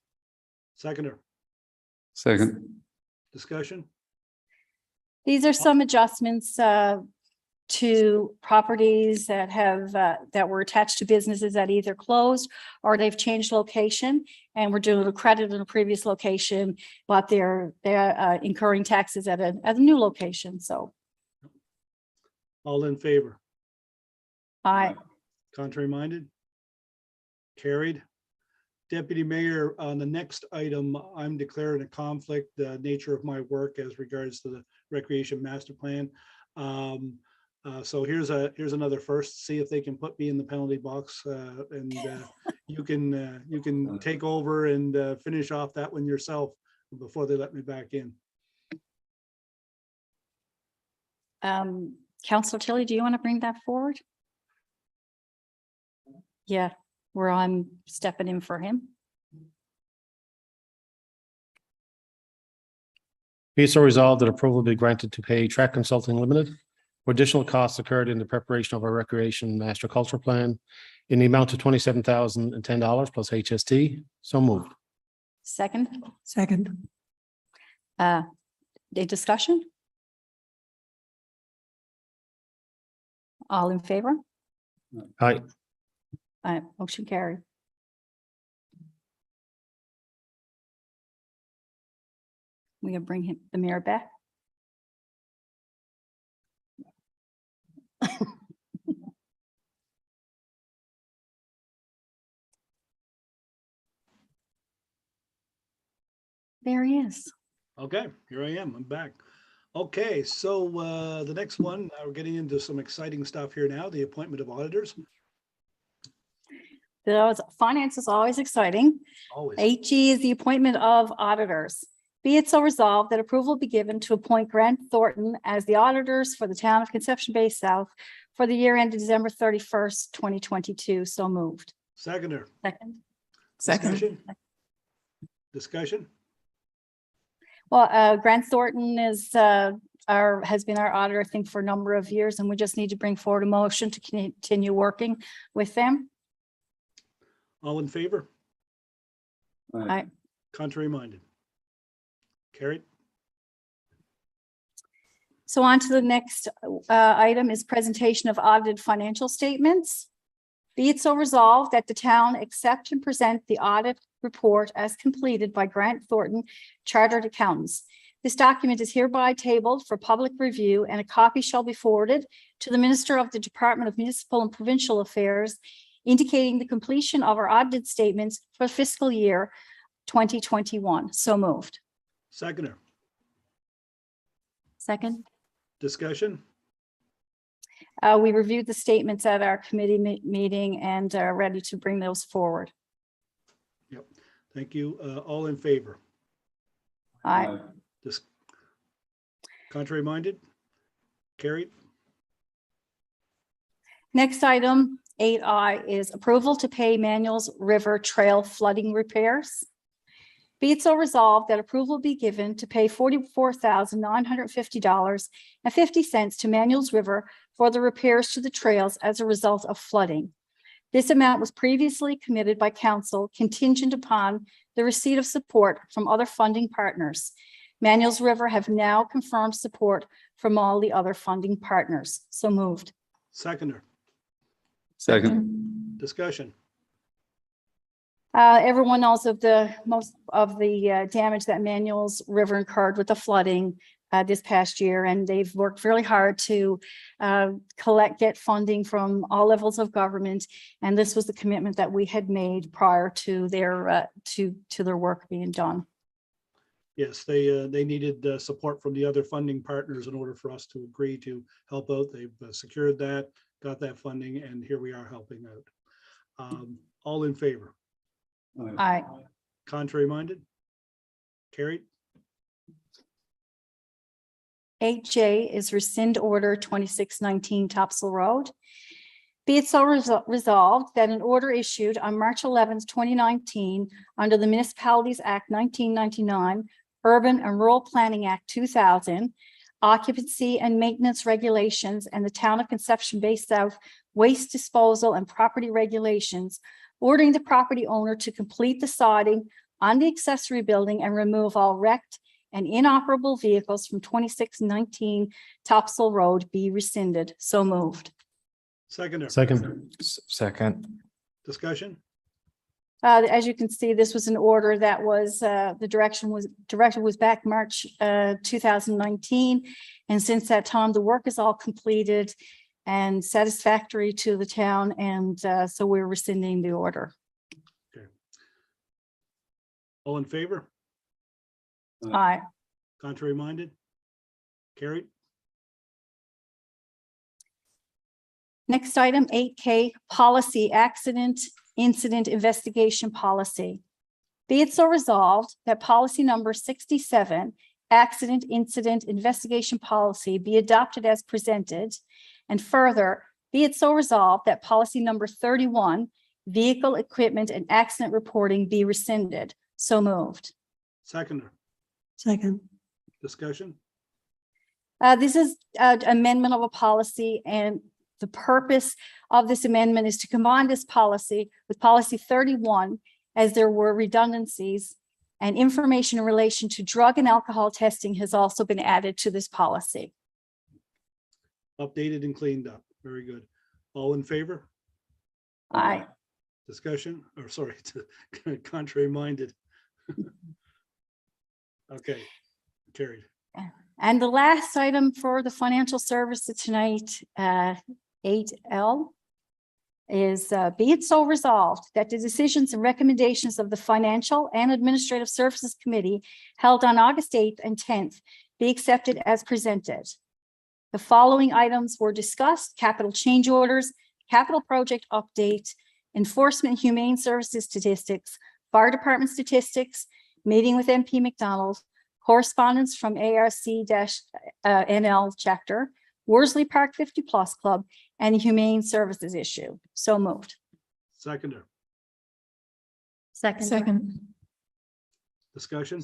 Seconder, Second. discussion. These are some adjustments to properties that have that were attached to businesses that either closed or they've changed location, and we're doing a credit in a previous location, but they're incurring taxes at a new location. So All in favor? aye. Contrary minded? Carried. Deputy Mayor, on the next item, I'm declaring a conflict, the nature of my work as regards to the Recreation Master Plan. So here's another first. See if they can put me in the penalty box, and you can take over and finish off that one yourself before they let me back in. Councillor Tilley, do you want to bring that forward? Yeah, where I'm stepping in for him. Be it so resolved that approval be granted to pay Track Consulting Limited for additional costs incurred in the preparation of our recreation master culture plan in the amount of $27,010 plus HST. So moved. Second, Second. a discussion? All in favor? Aye. Motion carried. We gonna bring the mayor back? There he is. Okay, here I am. I'm back. Okay, so the next one, we're getting into some exciting stuff here now, the appointment of auditors. Finance is always exciting. Always. 8G is the appointment of auditors. Be it so resolved that approval be given to appoint Grant Thornton as the auditors for the town of Conception Bay South for the year ended December 31st, 2022. So moved. Seconder. Second. Discussion? Discussion? Well, Grant Thornton is has been our auditor, I think, for a number of years, and we just need to bring forward a motion to continue working with them. All in favor? Aye. Contrary minded? Carried. So on to the next item is presentation of audited financial statements. Be it so resolved that the town accept and present the audit report as completed by Grant Thornton Chartered Accountants. This document is hereby tabled for public review, and a copy shall be forwarded to the Minister of the Department of Municipal and Provincial Affairs, indicating the completion of our audited statements for fiscal year 2021. So moved. Seconder. Second. Discussion? We reviewed the statements at our committee meeting and are ready to bring those forward. Yep. Thank you. All in favor? Aye. Contrary minded? Carried. Next item, 8I, is approval to pay Manuel's River Trail flooding repairs. Be it so resolved that approval be given to pay $44,950.50 to Manuel's River for the repairs to the trails as a result of flooding. This amount was previously committed by council contingent upon the receipt of support from other funding partners. Manuel's River have now confirmed support from all the other funding partners. So moved. Seconder. Second. Discussion? Everyone knows of most of the damage that Manuel's River incurred with the flooding this past year, and they've worked really hard to get funding from all levels of government. And this was the commitment that we had made prior to their their work being done. Yes, they needed support from the other funding partners in order for us to agree to help out. They've secured that, got that funding, and here we are helping out. All in favor? Aye. Contrary minded? Carried. 8J is rescind order 2619 Topsail Road. Be it so resolved that an order issued on March 11th, 2019 under the Municipalities Act 1999, Urban and Rural Planning Act 2000, Occupancy and Maintenance Regulations, and the Town of Conception Bay South Waste Disposal and Property Regulations, ordering the property owner to complete the sodding on the accessory building and remove all wrecked and inoperable vehicles from 2619 Topsail Road be rescinded. So moved. Seconder. Second. Second. Discussion? As you can see, this was an order that was, the direction was back March 2019. And since that time, the work is all completed and satisfactory to the town. And so we're rescinding the order. Okay. All in favor? Aye. Contrary minded? Carried. Next item, 8K, policy accident incident investigation policy. Be it so resolved that policy number 67, accident incident investigation policy, be adopted as presented. And further, be it so resolved that policy number 31, vehicle equipment and accident reporting, be rescinded. So moved. Seconder. Second. Discussion? This is an amendment of a policy, and the purpose of this amendment is to combine this policy with policy 31, as there were redundancies, and information in relation to drug and alcohol testing has also been added to this policy. Updated and cleaned up. Very good. All in favor? Aye. Discussion, or sorry, contrary minded. Okay, carried. And the last item for the financial services tonight, 8L, is be it so resolved that the decisions and recommendations of the Financial and Administrative Services Committee held on August 8th and 10th be accepted as presented. The following items were discussed: capital change orders, capital project update, enforcement and humane services statistics, fire department statistics, meeting with MP McDonald, correspondence from ARC-NL chapter, Worsley Park 50 Plus Club, and the humane services issue. So moved. Seconder, Second. discussion.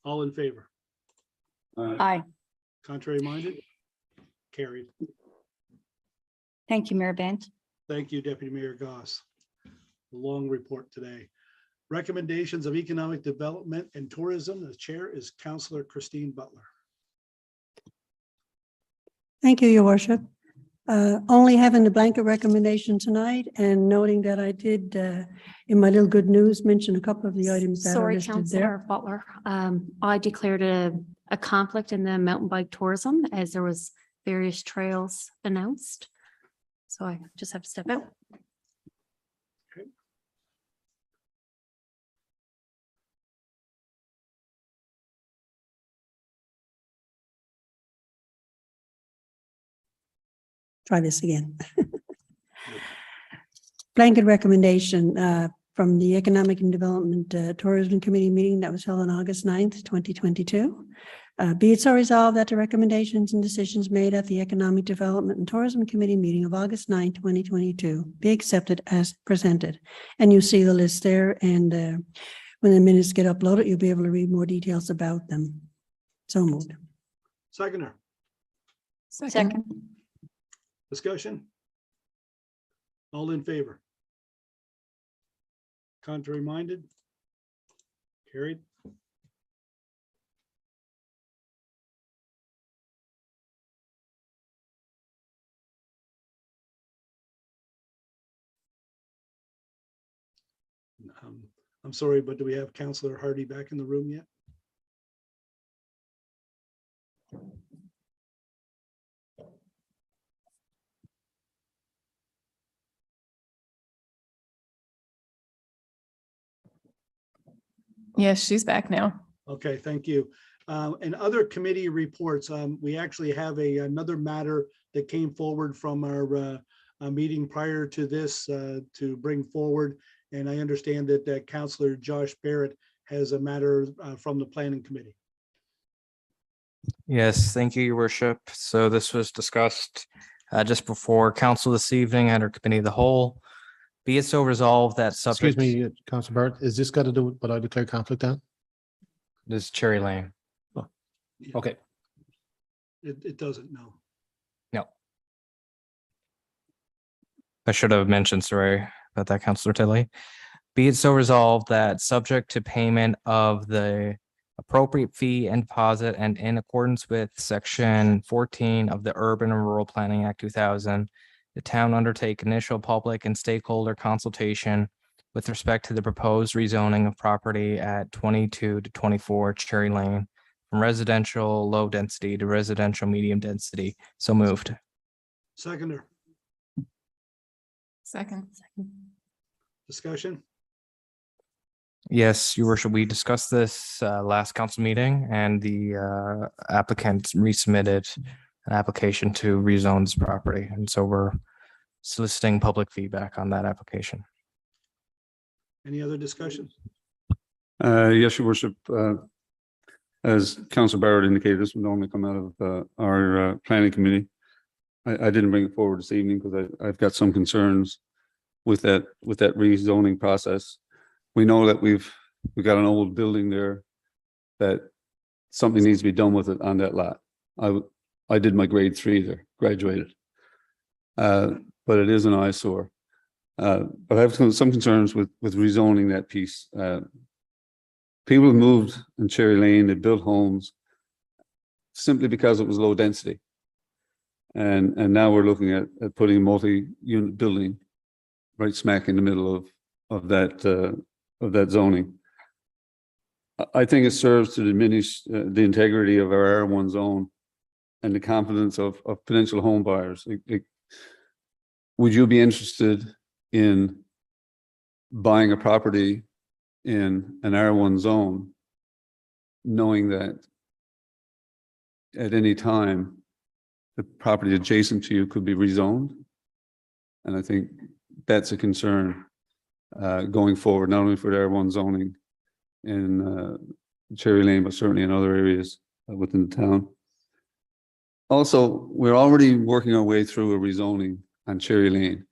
All in favor? Aye. Contrary minded? Carried. Thank you, Mayor Bent. Thank you, Deputy Mayor Goss. A long report today. Recommendations of Economic Development and Tourism. The chair is Councillor Christine Butler. Thank you, Your Worship. Only having the blanket recommendation tonight and noting that I did, in my little good news, mention a couple of the items that are Sorry, listed Councillor there. Butler. I declared a conflict in the mountain bike tourism as there was various trails announced. So I just have to step out. Try this again. Blanket recommendation from the Economic and Development Tourism Committee meeting that was held on August 9th, 2022. Be it so resolved that the recommendations and decisions made at the Economic Development and Tourism Committee meeting of August 9th, 2022 be accepted as presented. And you see the list there, and when the minutes get uploaded, you'll be able to read more details about them. So moved. Seconder, Second. discussion. All in favor? Contrary minded? Carried. I'm sorry, but do we have Councillor Hardy back in the room yet? Yes, she's back now. Okay, thank you. And other committee reports, we actually have another matter that came forward from our meeting prior to this to bring forward. And I understand that Councillor Josh Barrett has a matter from the Planning Committee. Yes, thank you, Your Worship. So this was discussed just before council this evening at our committee of the whole. Be it so resolved that subject. Excuse me, Councillor Barrett, is this got to do with what I declared conflict on? This is Cherry Lane. Okay. It doesn't, no. No. I should have mentioned, sorry about that, Councillor Tilly. Be it so resolved that subject to payment of the appropriate fee and deposit and in accordance with section 14 of the Urban and Rural Planning Act 2000, the town undertake initial public and stakeholder consultation with respect to the proposed rezoning of property at 22 to 24 Cherry Lane from residential low density to residential medium density. So moved. Seconder, Second. discussion. Yes, Your Worship, we discussed this last council meeting, and the applicant resubmitted an application to rezone this property. And so we're soliciting public feedback on that application. Any other discussion? Yes, Your Worship. As Councillor Barrett indicated, this would normally come out of our planning committee. I didn't bring it forward this evening because I've got some concerns with that rezoning process. We know that we've got an old building there that something needs to be done with it on that lot. I did my grade 3 there, graduated. But it is an eyesore. But I have some concerns with rezoning that piece. People have moved in Cherry Lane, they built homes simply because it was low density. And now we're looking at putting a multi-unit building right smack in the middle of that zoning. I think it serves to diminish the integrity of our R1 zone and the confidence of potential home buyers. Would you be interested in buying a property in an R1 zone, knowing that at any time the property adjacent to you could be rezoned? And I think that's a concern going forward, not only for the R1 zoning in Cherry Lane, but certainly in other areas within the town. Also, we're already working our way through a rezoning on Cherry Lane.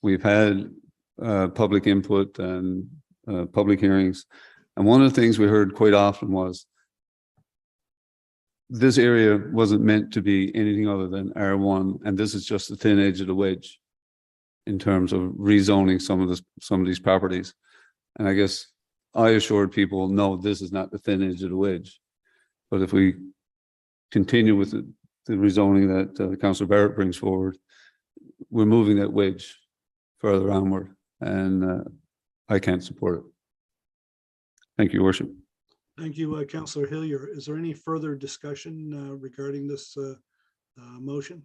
We've had public input and public hearings. And one of the things we heard quite often was this area wasn't meant to be anything other than R1. And this is just the thin edge of the wedge in terms of rezoning some of these properties. And I guess I assured people, no, this is not the thin edge of the wedge. But if we continue with the rezoning that Councillor Barrett brings forward, we're moving that wedge further onward, and I can't support it. Thank you, Your Worship. Thank you, Councillor Hillier. Is there any further discussion regarding this motion?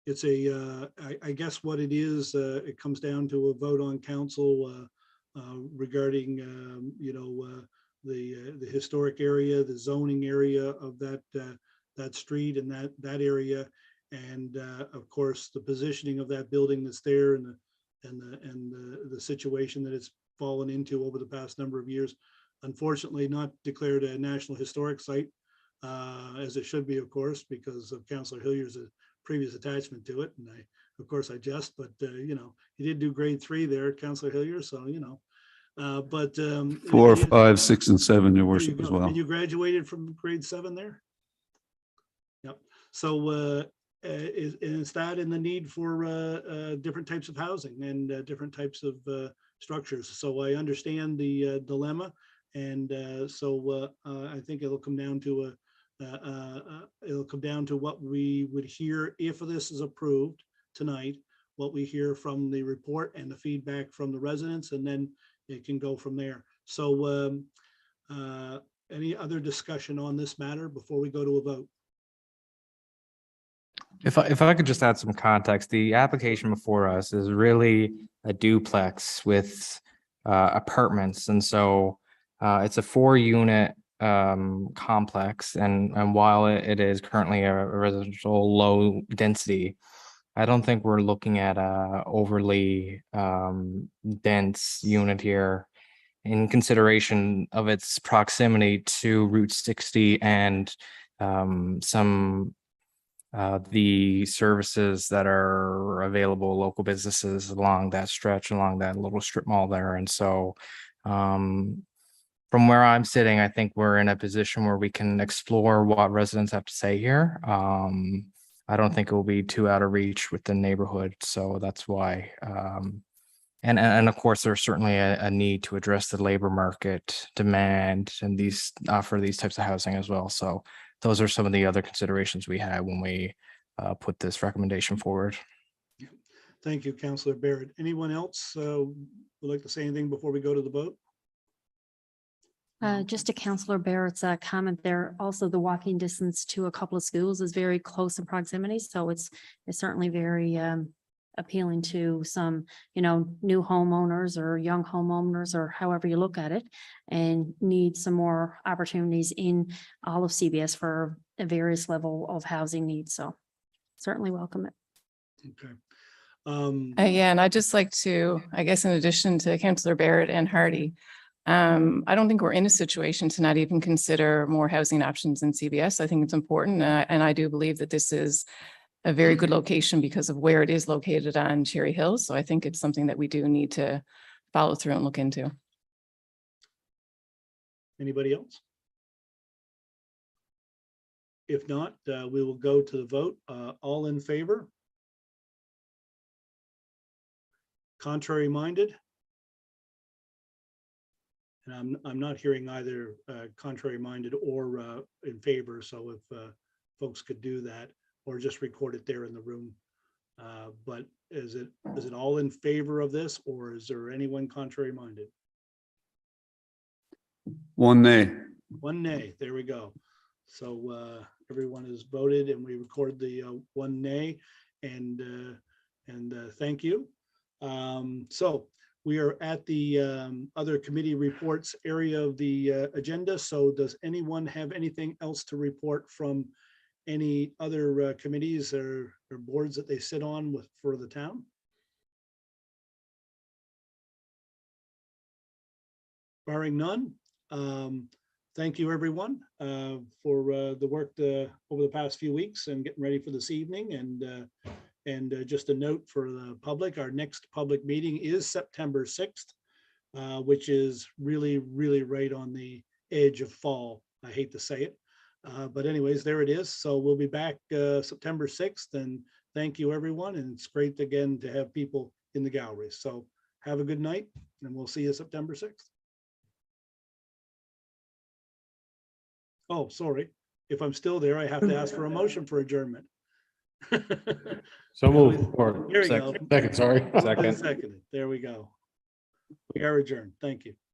It's I guess what it is, it comes down to a vote on council regarding, the historic area, the zoning area of that street and that area, and of course the positioning of that building that's there, and the situation that it's fallen into over the past number of years. Unfortunately, not declared a National Historic Site, as it should be, of course, because of Councillor Hillier's previous attachment to it. And of course, I jest, but he did do grade 3 there, Councillor Hillier. So but 4, 5, 6, and 7, Your Worship, as well. And you graduated from grade 7 there. Yep. So is that in the need for different types of housing and different types of structures? So I understand the dilemma, and so I think it'll come down to what we would hear if this is approved tonight, what we hear from the report and the feedback from the residents, and then it can go from there. So any other discussion on this matter before we go to a vote? If I could just add some context, the application before us is really a duplex with apartments, and so it's a 4-unit complex, and while it is currently a residential low density, I don't think we're looking at a overly dense unit here in consideration of its proximity to Route 60 and some the services that are available, local businesses along that stretch, along that little strip mall there. And so from where I'm sitting, I think we're in a position where we can explore what residents have to say here. I don't think it will be too out of reach with the neighborhood. So that's why. And of course, there's certainly a need to address the labor market demand and offer these types of housing as well. So those are some of the other considerations we had when we put this recommendation forward. Thank you, Councillor Barrett. Anyone else would like to say anything before we go to the vote? Just to Councillor Barrett's comment there, also the walking distance to a couple of schools is very close in proximity. So it's certainly very appealing to some, new homeowners or young homeowners, or however you look at it, and need some more opportunities in all of CBS for a various level of housing needs. So certainly welcome it. Okay. Yeah, and I'd just like to, I guess, in addition to Councillor Barrett and Hardy, I don't think we're in a situation to not even consider more housing options in CBS. I think it's important, and I do believe that this is a very good location because of where it is located on Cherry Hill. So I think it's something that we do need to follow through and look into. Anybody else? If not, we will go to the vote. All in favor? Contrary minded? And I'm not hearing either contrary minded or in favor. So if folks could do that or just record it there in the room. But is it all in favor of this, or is there anyone contrary minded? One nay. One nay. There we go. So everyone has voted, and we record the one nay, and thank you. So we are at the other committee reports area of the agenda. So does anyone have anything else to report from any other committees or boards that they sit on for the town? Barring none, thank you, everyone, for the work over the past few weeks and getting ready for this evening. And just a note for the public, our next public meeting is September 6th, which is really, really right on the edge of fall. I hate to say it, but anyways, there it is. So we'll be back September 6th, and thank you, everyone. And it's great again to have people in the gallery. So have a good night, and we'll see you September 6th. Oh, sorry. If I'm still there, I have to ask for a motion for adjournment. So move. Or Here we go. second, sorry. Second. Seconded. There we go. We are adjourned. Thank you.